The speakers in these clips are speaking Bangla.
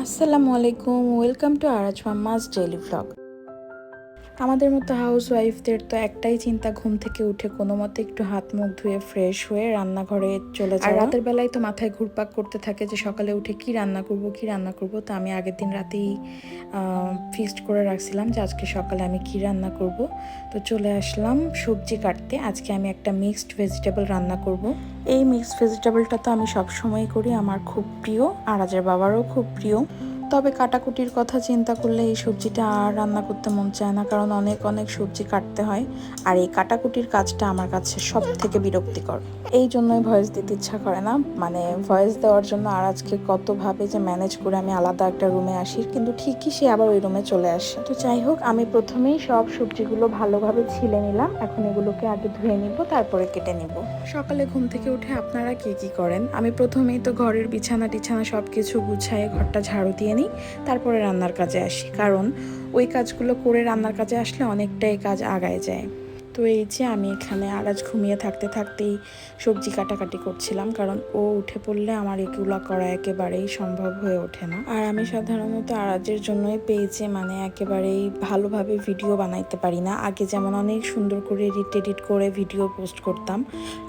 আসসালামু আলাইকুম, welcome to আরাজ mamma's daily vlog. আমাদের মতো হাউস ওয়াইফদের তো একটাই চিন্তা, ঘুম থেকে উঠে কোনো মতে একটু হাত মুখ ধুয়ে ফ্রেশ হয়ে রান্নাঘরে চলে যাওয়া। আর রাতের বেলায় তো মাথায় ঘুরপাক করতে থাকে যে সকালে উঠে কি রান্না করব। তো আমি আগের দিন রাতেই ফিক্সড করে রাখছিলাম যে আজকে সকালে আমি কি রান্না করব। তো চলে আসলাম সবজি কাটতে। আজকে আমি একটা মিক্সড ভেজিটেবল রান্না করব। এই মিক্সড ভেজিটেবলটা তো আমি সবসময় করি, আমার খুব প্রিয়, আরাজের বাবারও খুব প্রিয়। তবে কাটাকুটির কথা চিন্তা করলে এই সবজিটা আর রান্না করতে মন চায় না, কারণ অনেক অনেক সবজি কাটতে হয়। আর এই কাটাকুটির কাজটা আমার কাছে সব থেকে বিরক্তিকর, এই জন্যই ভয়েস দিতে ইচ্ছা করে না। মানে ভয়েস দেওয়ার জন্য আর আজকে কতভাবে যে ম্যানেজ করে আমি আলাদা একটা রুমে আসি, কিন্তু ঠিকই সে আবার ওই রুমে চলে আসে। তো যাই হোক, আমি প্রথমেই সব সবজিগুলো ভালোভাবে ছিলে নিলাম। এখন এগুলোকে আগে ধুয়ে নিব, তারপরে কেটে নিব। সকালে ঘুম থেকে উঠে আপনারা কি করেন? আমি প্রথমেই তো ঘরের বিছানা টিছানা সব কিছু গুছায়ে ঘরটা ঝাড়ু দিয়ে নিই, তারপরে রান্নার কাজে আসি, কারণ ওই কাজগুলো করে রান্নার কাজে আসলে অনেকটাই কাজ আগায় যায়। তো এই যে আমি এখানে আরাজ ঘুমিয়ে থাকতেই সবজি কাটাকাটি করছিলাম, কারণ ও উঠে পড়লে আমার এগুলো করা একেবারেই সম্ভব হয়ে ওঠে না। আর আমি সাধারণত আরাজের জন্যই পেজে একেবারেই ভালোভাবে ভিডিও বানাইতে পারি না। আগে যেমন অনেক সুন্দর করে এডিট করে ভিডিও পোস্ট করতাম,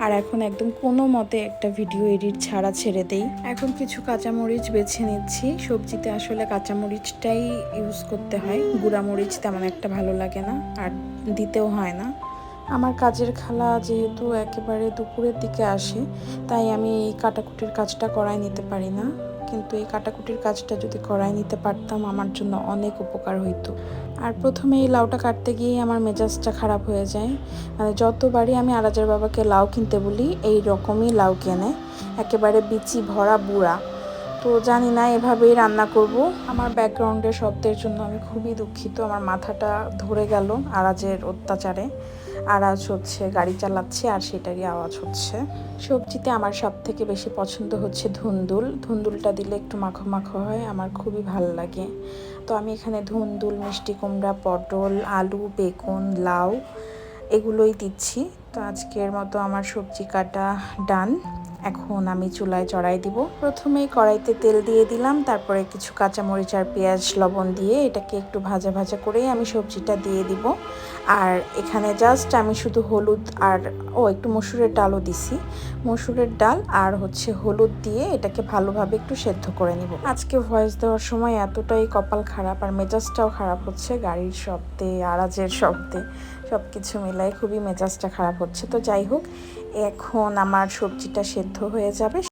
আর এখন একদম কোনো মতে একটা ভিডিও এডিট ছাড়া ছেড়ে দেই। এখন কিছু কাঁচামরিচ বেছে নিচ্ছি। সবজিতে আসলে কাঁচামরিচটাই ইউজ করতে হয়, গুঁড়ামরিচ তেমন একটা ভালো লাগে না, আর দিতেও হয় না। আমার কাজের খালা যেহেতু একেবারে দুপুরের দিকে আসে, তাই আমি এই কাটাকুটির কাজটা করায় নিতে পারি না। কিন্তু এই কাটাকুটির কাজটা যদি করায় নিতে পারতাম, আমার জন্য অনেক উপকার হইতো। আর প্রথমে এই লাউটা কাটতে গিয়ে আমার মেজাজটা খারাপ হয়ে যায়। মানে যতবারই আমি আরাজের বাবাকে লাউ কিনতে বলি, এই রকমই লাউ কেনে, একেবারে বিচি ভরা বুড়া। তো জানি না, এভাবেই রান্না করব। আমার ব্যাকগ্রাউন্ডের শব্দের জন্য আমি খুবই দুঃখিত, আমার মাথাটা ধরে গেল আরাজের অত্যাচারে। আরাজ হচ্ছে গাড়ি চালাচ্ছে আর সেটারই আওয়াজ হচ্ছে। সবজিতে আমার সব থেকে বেশি পছন্দ হচ্ছে ধুন্দুলটা দিলে একটু মাখো মাখো হয়, আমার খুবই ভালো লাগে। তো আমি এখানে ধুন্দুল, মিষ্টি কুমড়া, পটল, আলু, বেগুন, লাউ এগুলোই দিচ্ছি। তো আজকের মতো আমার সবজি কাটা ডান। এখন আমি চুলায় চড়াই দিব। প্রথমেই কড়াইতে তেল দিয়ে দিলাম, তারপরে কিছু কাঁচামরিচ আর পেঁয়াজ লবণ দিয়ে এটাকে একটু ভাজা ভাজা করেই আমি সবজিটা দিয়ে দিব। আর এখানে জাস্ট আমি শুধু হলুদ আর একটু মসুরের ডালও দিছি, মসুরের ডাল আর হচ্ছে হলুদ দিয়ে এটাকে ভালোভাবে একটু সেদ্ধ করে নিব। আজকে ভয়েস দেওয়ার সময় এতটাই কপাল খারাপ আর মেজাজটাও খারাপ হচ্ছে, গাড়ির শব্দে, আরাজের শব্দে, সব কিছু মিলায় খুবই মেজাজটা খারাপ হচ্ছে। তো যাই হোক, এখন আমার সবজিটা সেদ্ধ হয়ে যাবে।